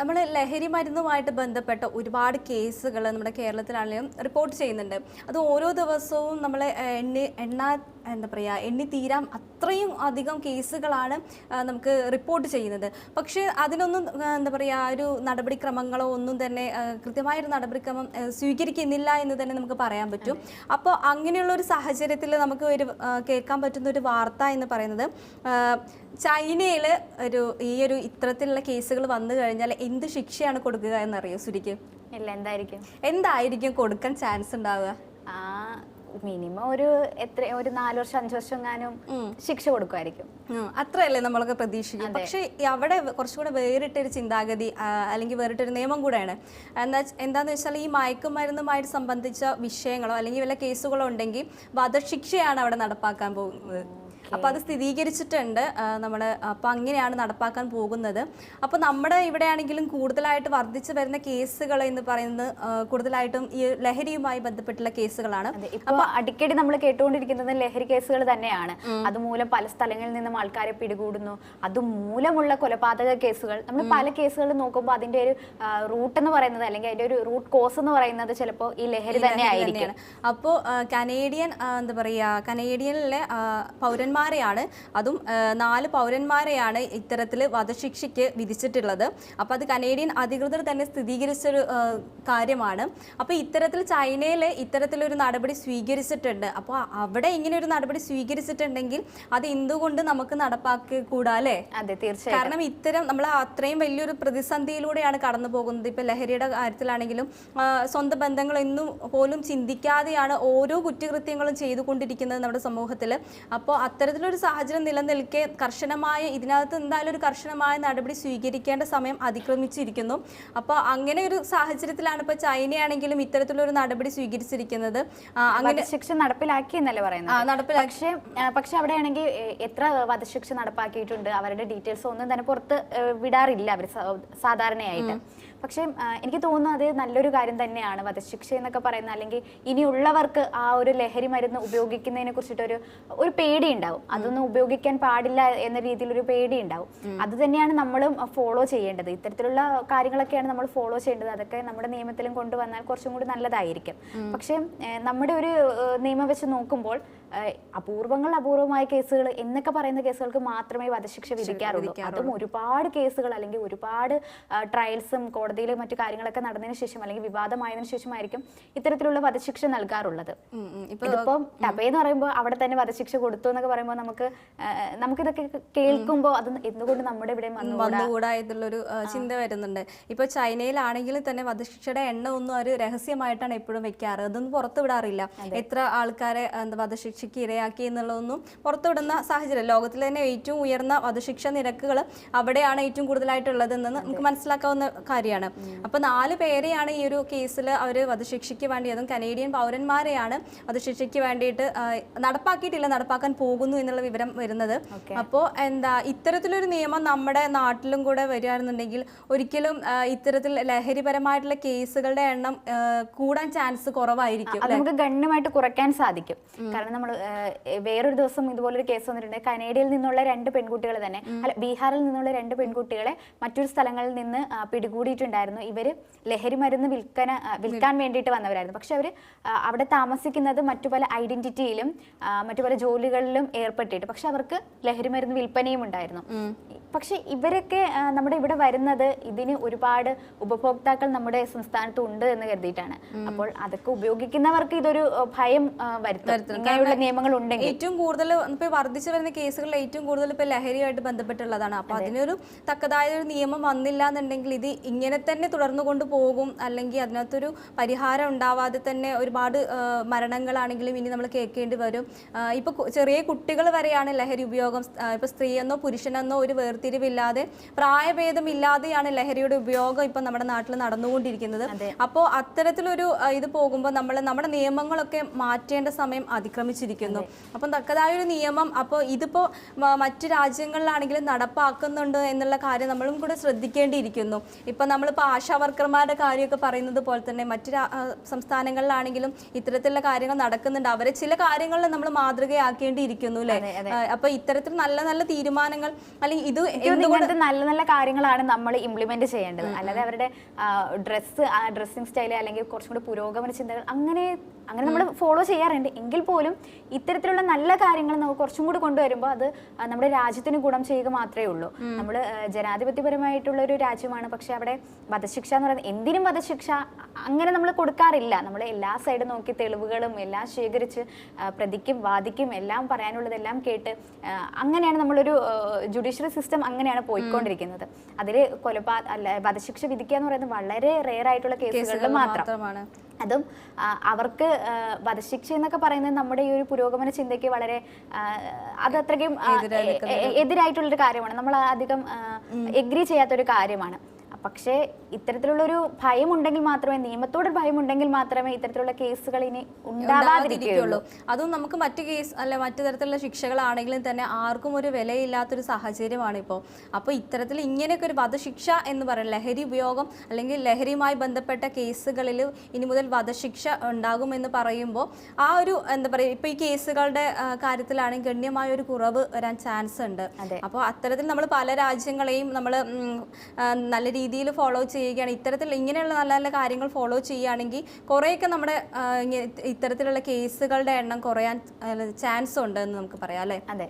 നമ്മൾ ലഹരി മരുന്നുമായിട്ട് ബന്ധപ്പെട്ട ഒരുപാട് കേസുകൾ നമ്മുടെ കേരളത്തിലാണെങ്കിലും റിപ്പോർട്ട് ചെയ്യുന്നുണ്ട്. അത് ഓരോ ദിവസവും നമ്മൾ എണ്ണി തീരാൻ അത്രയും അധികം കേസുകളാണ് നമുക്ക് റിപ്പോർട്ട് ചെയ്യുന്നത്. പക്ഷേ അതിനൊന്നും ഒരു നടപടിക്രമങ്ങളോ ഒന്നും തന്നെ കൃത്യമായൊരു നടപടിക്രമം സ്വീകരിക്കുന്നില്ല എന്ന് തന്നെ നമുക്ക് പറയാൻ പറ്റും. അപ്പോൾ അങ്ങനെയുള്ള ഒരു സാഹചര്യത്തിൽ നമുക്ക് കേൾക്കാൻ പറ്റുന്ന ഒരു വാർത്ത എന്ന് പറയുന്നത്, ചൈനയിൽ ഈ ഒരു ഇത്തരത്തിലുള്ള കേസുകൾ വന്നു കഴിഞ്ഞാൽ എന്ത് ശിക്ഷയാണ് കൊടുക്കുക എന്നറിയോ സുരിക്ക്? ഇല്ല, എന്തായിരിക്കും കൊടുക്കാൻ ചാൻസ് ഉണ്ടാവുക? മിനിമം ഒരു 4 വർഷം 5 വർഷം എങ്ങാനും ശിക്ഷ കൊടുക്കുമായിരിക്കും. അത്രയല്ലേ നമ്മളൊക്കെ പ്രതീക്ഷിക്കും. പക്ഷെ അവിടെ കുറച്ചുകൂടെ വേറിട്ടൊരു ചിന്താഗതി അല്ലെങ്കിൽ വേറിട്ടൊരു നിയമം കൂടെയാണ്. എന്താന്ന് വെച്ചാൽ ഈ മയക്കുമരുന്നുമായിട്ട് സംബന്ധിച്ച വിഷയങ്ങളോ അല്ലെങ്കിൽ വല്ല കേസുകളോ ഉണ്ടെങ്കിൽ വധശിക്ഷയാണ് അവിടെ നടപ്പാക്കാൻ പോകുന്നത്. അപ്പോൾ അത് സ്ഥിരീകരിച്ചിട്ടുണ്ട് നമ്മൾ. അപ്പോൾ അങ്ങനെയാണ് നടപ്പാക്കാൻ പോകുന്നത്. അപ്പോൾ നമ്മുടെ ഇവിടെ ആണെങ്കിലും കൂടുതലായിട്ട് വർദ്ധിച്ചു വരുന്ന കേസുകൾ എന്ന് പറയുന്നത് കൂടുതലായിട്ടും ഈ ലഹരിയുമായി ബന്ധപ്പെട്ടുള്ള കേസുകളാണ്. അപ്പോൾ അടിക്കടി നമ്മൾ കേട്ടുകൊണ്ടിരിക്കുന്നത് ലഹരി കേസുകൾ തന്നെയാണ്. അതുമൂലം പല സ്ഥലങ്ങളിൽ നിന്നും ആൾക്കാരെ പിടികൂടുന്നു. അതുമൂലമുള്ള കൊലപാതക കേസുകൾ, നമ്മൾ പല കേസുകൾ നോക്കുമ്പോൾ അതിന്റെ ഒരു റൂട്ട് എന്ന് പറയുന്നത് അല്ലെങ്കിൽ അതിന്റെ ഒരു റൂട്ട് കോസ് എന്ന് പറയുന്നത് ചിലപ്പോൾ ഈ ലഹരി തന്നെ ആയിരിക്കും. അപ്പോൾ കനേഡിയനിലെ പൗരന്മാർ അതും 4 പൗരന്മാരെയാണ് ഇത്തരത്തിൽ വധശിക്ഷയ്ക്ക് വിധിച്ചിട്ടുള്ളത്. അപ്പോൾ അത് കനേഡിയൻ അധികൃതർ തന്നെ സ്ഥിരീകരിച്ചൊരു കാര്യമാണ്. അപ്പോൾ ഇത്തരത്തിൽ ചൈനയിൽ ഇത്തരത്തിലൊരു നടപടി സ്വീകരിച്ചിട്ടുണ്ട്. അപ്പോൾ അവിടെ ഇങ്ങനെ ഒരു നടപടി സ്വീകരിച്ചിട്ടുണ്ടെങ്കിൽ അത് എന്തുകൊണ്ട് നമുക്ക് നടപ്പാക്കി കൂടാ അല്ലേ? അതെ, തീർച്ചയായും. കാരണം ഇത്തരം നമ്മൾ അത്രയും വലിയൊരു പ്രതിസന്ധിയിലൂടെയാണ് കടന്നു പോകുന്നത്. ഇപ്പൊ ലഹരിയുടെ കാര്യത്തിലാണെങ്കിലും സ്വന്തം ബന്ധങ്ങളൊന്നും പോലും ചിന്തിക്കാതെയാണ് ഓരോ കുറ്റകൃത്യങ്ങളും ചെയ്തുകൊണ്ടിരിക്കുന്നത് നമ്മുടെ സമൂഹത്തിൽ. അപ്പോൾ അത്തരത്തിലൊരു സാഹചര്യം നിലനിൽക്കെ ഇതിനകത്ത് എന്തായാലും ഒരു കർശനമായ നടപടി സ്വീകരിക്കേണ്ട സമയം അതിക്രമിച്ചിരിക്കുന്നു. അപ്പോൾ അങ്ങനെ ഒരു സാഹചര്യത്തിലാണ് ഇപ്പോൾ ചൈനയാണെങ്കിലും ഇത്തരത്തിലൊരു നടപടി സ്വീകരിച്ചിരിക്കുന്നത്. അങ്ങനെ ശിക്ഷ നടപ്പിലാക്കി എന്നല്ലേ പറയുന്നത്? പക്ഷെ അവിടെയാണെങ്കിൽ എത്ര വധശിക്ഷ നടപ്പാക്കിയിട്ടുണ്ട് അവരുടെ ഡീറ്റെയിൽസ് ഒന്നും തന്നെ പുറത്ത് വിടാറില്ല അവർ സാധാരണയായിട്ട്. പക്ഷേ എനിക്ക് തോന്നുന്നു അത് നല്ലൊരു കാര്യം തന്നെയാണ് വധശിക്ഷ എന്നൊക്കെ പറയുന്നത്. അല്ലെങ്കിൽ ഇനിയുള്ളവർക്ക് ആ ഒരു ലഹരി മരുന്ന് ഉപയോഗിക്കുന്നതിനെ കുറിച്ചിട്ടൊരു പേടി ഉണ്ടാവും. അതൊന്നും ഉപയോഗിക്കാൻ പാടില്ല എന്ന രീതിയിലൊരു പേടി ഉണ്ടാവും. അത് തന്നെയാണ് നമ്മളും ഫോളോ ചെയ്യേണ്ടത്. ഇത്തരത്തിലുള്ള കാര്യങ്ങളൊക്കെയാണ് നമ്മൾ ഫോളോ ചെയ്യേണ്ടത്. അതൊക്കെ നമ്മുടെ നിയമത്തിലും കൊണ്ടുവന്നാൽ കുറച്ചും കൂടി നല്ലതായിരിക്കും. പക്ഷേ നമ്മുടെ ഒരു നിയമം വെച്ച് നോക്കുമ്പോൾ അപൂർവമായ കേസുകൾ എന്നൊക്കെ പറയുന്ന കേസുകൾക്ക് മാത്രമേ വധശിക്ഷ വിധിക്കാറുള്ളൂ. അതും ഒരുപാട് കേസുകൾ അല്ലെങ്കിൽ ഒരുപാട് ട്രയൽസും കോടതിയിലും മറ്റു കാര്യങ്ങളൊക്കെ നടന്നതിന് ശേഷം അല്ലെങ്കിൽ വിവാദമായതിനു ശേഷമായിരിക്കും ഇത്തരത്തിലുള്ള വധശിക്ഷ നൽകാറുള്ളത്. ഇതിപ്പം ടബേന്ന് പറയുമ്പോൾ അവിടെ തന്നെ വധശിക്ഷ കൊടുത്തു എന്നൊക്കെ പറയുമ്പോൾ നമുക്കിതൊക്കെ കേൾക്കുമ്പോൾ അത് എന്തുകൊണ്ട് നമ്മുടെ ഇവിടെ വന്നുകൂടാ എന്നുള്ളൊരു ചിന്ത വരുന്നുണ്ട്. ഇപ്പൊ ചൈനയിലാണെങ്കിൽ തന്നെ വധശിക്ഷയുടെ എണ്ണ ഒന്നും ഒരു രഹസ്യമായിട്ടാണ് എപ്പോഴും വെക്കാറ്. അതൊന്നും പുറത്തു വിടാറില്ല. എത്ര ആൾക്കാരെ വധശിക്ഷയ്ക്ക് ഇരയാക്കി എന്നുള്ളതൊന്നും പുറത്തുവിടുന്ന സാഹചര്യം. ലോകത്തിലെ തന്നെ ഏറ്റവും ഉയർന്ന വധശിക്ഷ നിരക്കുകൾ അവിടെയാണ് ഏറ്റവും കൂടുതലായിട്ടുള്ളതെന്ന് നമുക്ക് മനസ്സിലാക്കാവുന്ന കാര്യമാണ്. അപ്പൊ 4 പേരെയാണ് ഈ ഒരു കേസിൽ അവർ വധശിക്ഷയ്ക്ക് വേണ്ടി, അതും കനേഡിയൻ പൗരന്മാരെയാണ് വധശിക്ഷയ്ക്ക് വേണ്ടിയിട്ട് നടപ്പാക്കാൻ പോകുന്നു എന്നുള്ള വിവരം വരുന്നത്. അപ്പോൾ ഇത്തരത്തിലൊരു നിയമം നമ്മുടെ നാട്ടിലും കൂടെ വരികയാണെന്നുണ്ടെങ്കിൽ ഒരിക്കലും ഇത്തരത്തിൽ ലഹരിപരമായിട്ടുള്ള കേസുകളുടെ എണ്ണം കൂടാൻ ചാൻസ് കുറവായിരിക്കും. നമുക്ക് ഗണ്യമായിട്ട് കുറയ്ക്കാൻ സാധിക്കും. കാരണം നമ്മൾ വേറൊരു ദിവസം ഇതുപോലൊരു കേസ് വന്നിട്ടുണ്ട്. കനേഡയിൽ നിന്നുള്ള 2 പെൺകുട്ടികൾ തന്നെ, ബീഹാറിൽ നിന്നുള്ള 2 പെൺകുട്ടികളെ മറ്റൊരു സ്ഥലങ്ങളിൽ നിന്ന് പിടികൂടിയിട്ടുണ്ടായിരുന്നു. ഇവര് ലഹരി മരുന്ന് വിൽക്കാൻ വേണ്ടിയിട്ട് വന്നവരായിരുന്നു. പക്ഷെ അവർ അവിടെ താമസിക്കുന്നത് മറ്റു പല ഐഡന്റിറ്റിയിലും മറ്റു പല ജോലികളിലും ഏർപ്പെട്ടിട്ട്, പക്ഷെ അവർക്ക് ലഹരി മരുന്ന് വിൽപ്പനയും ഉണ്ടായിരുന്നു. പക്ഷെ ഇവരൊക്കെ നമ്മുടെ ഇവിടെ വരുന്നത് ഇതിന് ഒരുപാട് ഉപഭോക്താക്കൾ നമ്മുടെ സംസ്ഥാനത്ത് ഉണ്ട് എന്ന് കരുതിയിട്ടാണ്. അപ്പോൾ അതൊക്കെ ഉപയോഗിക്കുന്നവർക്ക് ഇതൊരു ഭയം വരുത്തും. ഇങ്ങനെയുള്ള നിയമങ്ങൾ ഉണ്ടെങ്കിൽ ഏറ്റവും കൂടുതൽ ഇപ്പൊ വർദ്ധിച്ചു വരുന്ന കേസുകളിൽ ഏറ്റവും കൂടുതൽ ഇപ്പൊ ലഹരിയായിട്ട് ബന്ധപ്പെട്ടുള്ളതാണ്. അപ്പൊ അതിനൊരു തക്കതായ ഒരു നിയമം വന്നില്ല എന്നുണ്ടെങ്കിൽ ഇത് ഇങ്ങനെ തന്നെ തുടർന്നു കൊണ്ടുപോകും. അല്ലെങ്കിൽ അതിനകത്തൊരു പരിഹാരം ഉണ്ടാവാതെ തന്നെ ഒരുപാട് മരണങ്ങളാണെങ്കിലും ഇനി നമ്മൾ കേൾക്കേണ്ടി വരും. ഇപ്പൊ ചെറിയ കുട്ടികൾ വരെയാണ് ലഹരി ഉപയോഗം. ഇപ്പൊ സ്ത്രീയെന്നോ പുരുഷനെന്നോ ഒരു വേർതിരിവില്ലാതെ പ്രായഭേദമില്ലാതെയാണ് ലഹരിയുടെ ഉപയോഗം ഇപ്പൊ നമ്മുടെ നാട്ടിൽ നടന്നുകൊണ്ടിരിക്കുന്നത്. അപ്പോൾ അത്തരത്തിലൊരു ഇത് പോകുമ്പോൾ നമ്മുടെ നിയമങ്ങളൊക്കെ മാറ്റേണ്ട സമയം അതിക്രമിച്ചു. നിർമ്മിച്ചിരിക്കുന്നു. അപ്പം തക്കതായ ഒരു നിയമം അപ്പോൾ ഇതിപ്പോൾ മറ്റു രാജ്യങ്ങളിലാണെങ്കിലും നടപ്പാക്കുന്നുണ്ട് എന്നുള്ള കാര്യം നമ്മളും കൂടെ ശ്രദ്ധിക്കേണ്ടിയിരിക്കുന്നു. ഇപ്പം നമ്മളിപ്പോൾ ആശാവർക്കർമാരുടെ കാര്യമൊക്കെ പറയുന്നത് പോലെ തന്നെ മറ്റു സംസ്ഥാനങ്ങളിലാണെങ്കിലും ഇത്തരത്തിലുള്ള കാര്യങ്ങൾ നടക്കുന്നുണ്ട്. അവരെ ചില കാര്യങ്ങളിൽ നമ്മൾ മാതൃകയാക്കേണ്ടിയിരിക്കുന്നു അല്ലേ? അപ്പൊ ഇത്തരത്തിൽ നല്ല നല്ല തീരുമാനങ്ങൾ അല്ലെങ്കിൽ ഇങ്ങനത്തെ നല്ല നല്ല കാര്യങ്ങളാണ് നമ്മൾ ഇംപ്ലിമെന്റ് ചെയ്യേണ്ടത്. അല്ലാതെ അവരുടെ ഡ്രസ്സിംഗ് സ്റ്റൈല് അല്ലെങ്കിൽ കുറച്ചും കൂടി പുരോഗമന ചിന്തകൾ അങ്ങനെ നമ്മൾ ഫോളോ ചെയ്യാറുണ്ട്. എങ്കിൽ പോലും ഇത്തരത്തിലുള്ള നല്ല കാര്യങ്ങൾ നമുക്ക് കുറച്ചും കൂടി കൊണ്ടുവരുമ്പോൾ അത് നമ്മുടെ രാജ്യത്തിന് ഗുണം ചെയ്യുക മാത്രമേ ഉള്ളൂ. നമ്മൾ ജനാധിപത്യപരമായിട്ടുള്ള ഒരു രാജ്യമാണ്. പക്ഷെ അവിടെ വധശിക്ഷ എന്ന് പറയുന്നത് എന്തിനും വധശിക്ഷ അങ്ങനെ നമ്മൾ കൊടുക്കാറില്ല. നമ്മൾ എല്ലാ സൈഡും നോക്കി തെളിവുകളും എല്ലാം ശേഖരിച്ച് പ്രതിക്കും വാദിക്കും എല്ലാം പറയാനുള്ളതെല്ലാം കേട്ട് അങ്ങനെയാണ് നമ്മളൊരു ജുഡീഷ്യറി സിസ്റ്റം അങ്ങനെയാണ് പോയിക്കൊണ്ടിരിക്കുന്നത്. അതിൽ വധശിക്ഷ വിധിക്കുക എന്ന് പറയുന്നത് വളരെ റെയർ ആയിട്ടുള്ള കേസുകളിൽ മാത്രമാണ്. അതും അവർക്ക് വധശിക്ഷ എന്നൊക്കെ പറയുന്നത് നമ്മുടെ ഈ ഒരു പുരോഗമന ചിന്തയ്ക്ക് വളരെ അത് അത്രയ്ക്കും എതിരായിട്ടുള്ളൊരു കാര്യമാണ്. നമ്മൾ അധികം എഗ്രി ചെയ്യാത്തൊരു കാര്യമാണ്. പക്ഷേ ഇത്തരത്തിലുള്ളൊരു ഭയമുണ്ടെങ്കിൽ മാത്രമേ, നിയമത്തോടൊരു ഭയമുണ്ടെങ്കിൽ മാത്രമേ ഇത്തരത്തിലുള്ള കേസുകൾ ഇനി ഉണ്ടാവാതിരിക്കുകയുള്ളൂ. അതും നമുക്ക് മറ്റു കേസ് അല്ല മറ്റു തരത്തിലുള്ള ശിക്ഷകളാണെങ്കിലും തന്നെ ആർക്കും ഒരു വിലയില്ലാത്തൊരു സാഹചര്യമാണ് ഇപ്പോൾ. അപ്പോൾ ഇത്തരത്തിൽ ഇങ്ങനെയൊക്കെ ഒരു വധശിക്ഷ എന്ന് പറയുന്നത് ലഹരി ഉപയോഗം അല്ലെങ്കിൽ ലഹരിയുമായി ബന്ധപ്പെട്ട കേസുകളിൽ ഇനി മുതൽ വധശിക്ഷ ഉണ്ടാകുമെന്ന് പറയുമ്പോൾ ആ ഒരു എന്താ പറയുക, ഇപ്പോൾ ഈ കേസുകളുടെ കാര്യത്തിലാണെങ്കിൽ ഗണ്യമായ ഒരു കുറവ് വരാൻ ചാൻസ് ഉണ്ട്. അപ്പോൾ അത്തരത്തിൽ നമ്മൾ പല രാജ്യങ്ങളെയും നമ്മൾ നല്ല രീതിയിൽ ഫോളോ ചെയ്യുകയാണ്. ഇത്തരത്തിൽ ഇങ്ങനെയുള്ള നല്ല നല്ല കാര്യങ്ങൾ ഫോളോ ചെയ്യുകയാണെങ്കിൽ കുറേയൊക്കെ നമ്മുടെ ഇത്തരത്തിലുള്ള കേസുകളുടെ എണ്ണം കുറയാൻ ചാൻസ് ഉണ്ട് എന്ന് നമുക്ക് പറയാം അല്ലേ? അതെ.